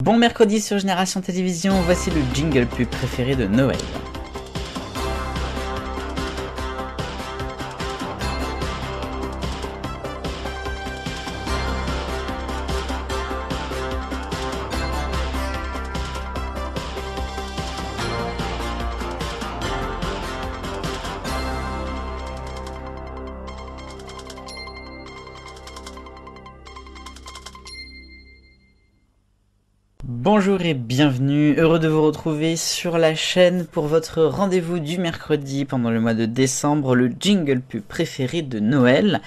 Bon mercredi sur Génération Télévision, voici le jingle pub préféré de Noël. Bonjour et bienvenue, heureux de vous retrouver sur la chaîne pour votre rendez-vous du mercredi pendant le mois de décembre, le jingle pub préféré de Noël.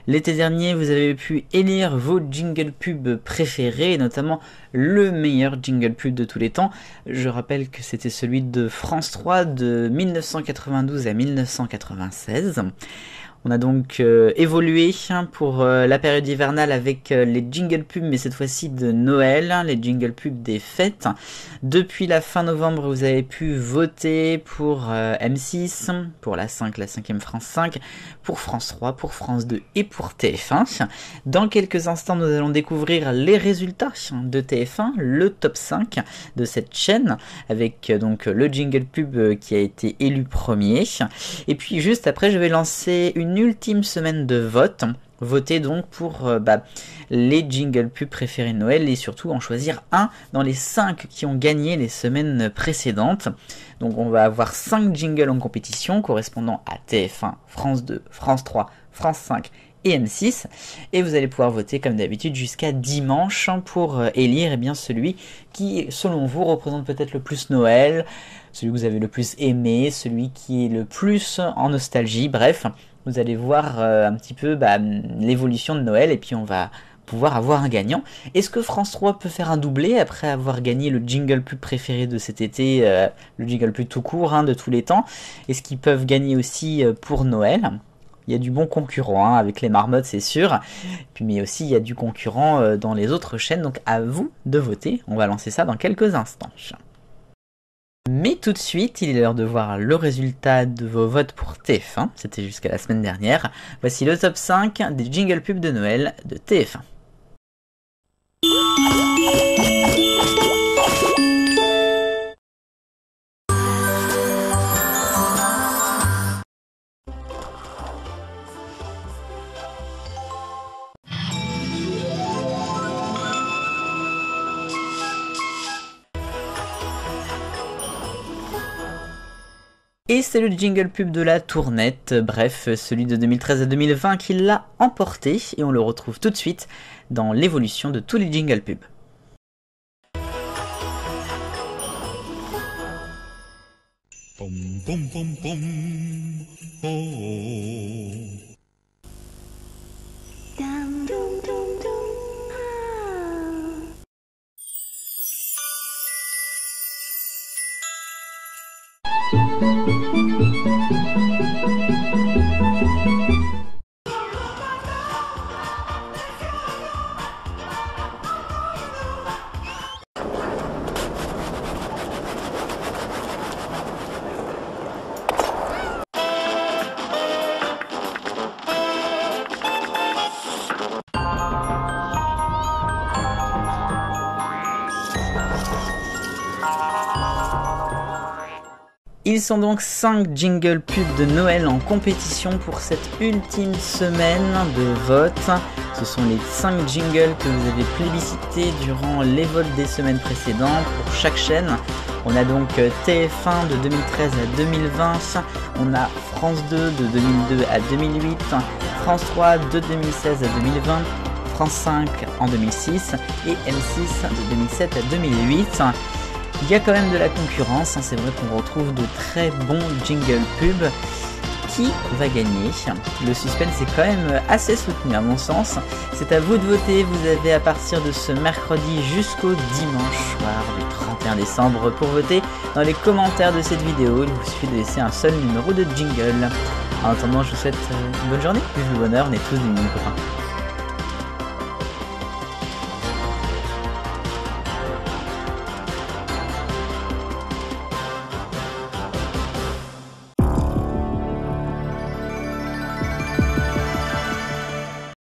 L'été dernier, vous avez pu élire vos jingle pub préférés, et notamment le meilleur jingle pub de tous les temps. Je rappelle que c'était celui de France 3 de 1992 à 1996. On a donc évolué pour la période hivernale avec les jingle pubs, mais cette fois-ci de Noël, les jingle pubs des fêtes. Depuis la fin novembre, vous avez pu voter pour M6, pour la 5, la 5e France 5, pour France 3, pour France 2 et pour TF1. Dans quelques instants, nous allons découvrir les résultats de TF1, le top 5 de cette chaîne, avec donc le jingle pub qui a été élu premier. Et puis juste après, je vais lancer une ultime semaine de vote. Votez donc pour les jingle pubs préférés de Noël et surtout en choisir un dans les 5 qui ont gagné les semaines précédentes. Donc on va avoir 5 jingles en compétition correspondant à TF1, France 2, France 3, France 5 et M6, et vous allez pouvoir voter comme d'habitude jusqu'à dimanche pour élire celui qui selon vous représente peut-être le plus Noël, celui que vous avez le plus aimé, celui qui est le plus en nostalgie. Bref, vous allez voir un petit peu l'évolution de Noël et puis on va pouvoir avoir un gagnant. Est-ce que France 3 peut faire un doublé après avoir gagné le jingle pub préféré de cet été, le jingle pub tout court de tous les temps? Est-ce qu'ils peuvent gagner aussi pour Noël? Il y a du bon concurrent avec les marmottes, c'est sûr. Puis, mais aussi, il y a du concurrent dans les autres chaînes. Donc, à vous de voter. On va lancer ça dans quelques instants. Mais tout de suite, il est l'heure de voir le résultat de vos votes pour TF1. C'était jusqu'à la semaine dernière. Voici le top 5 des jingle pubs de Noël de TF1. Et c'est le jingle pub de la Tournette, bref, celui de 2013 à 2020 qui l'a emporté, et on le retrouve tout de suite dans l'évolution de tous les jingle pubs. Pom pom pom pom, oh, oh. Dum dum dum dum, ah. Ils sont donc 5 jingle pubs de Noël en compétition pour cette ultime semaine de vote. Ce sont les 5 jingles que vous avez plébiscités durant les votes des semaines précédentes pour chaque chaîne. On a donc TF1 de 2013 à 2020, on a France 2 de 2002 à 2008, France 3 de 2016 à 2020, France 5 en 2006 et M6 de 2007 à 2008. Il y a quand même de la concurrence, c'est vrai qu'on retrouve de très bons jingle pubs. Qui va gagner? Le suspense est quand même assez soutenu à mon sens. C'est à vous de voter, vous avez à partir de ce mercredi jusqu'au dimanche soir du 31 décembre pour voter. Dans les commentaires de cette vidéo, il vous suffit de laisser un seul numéro de jingle. En attendant, je vous souhaite une bonne journée, vive le bonheur, on est tous des mini copains.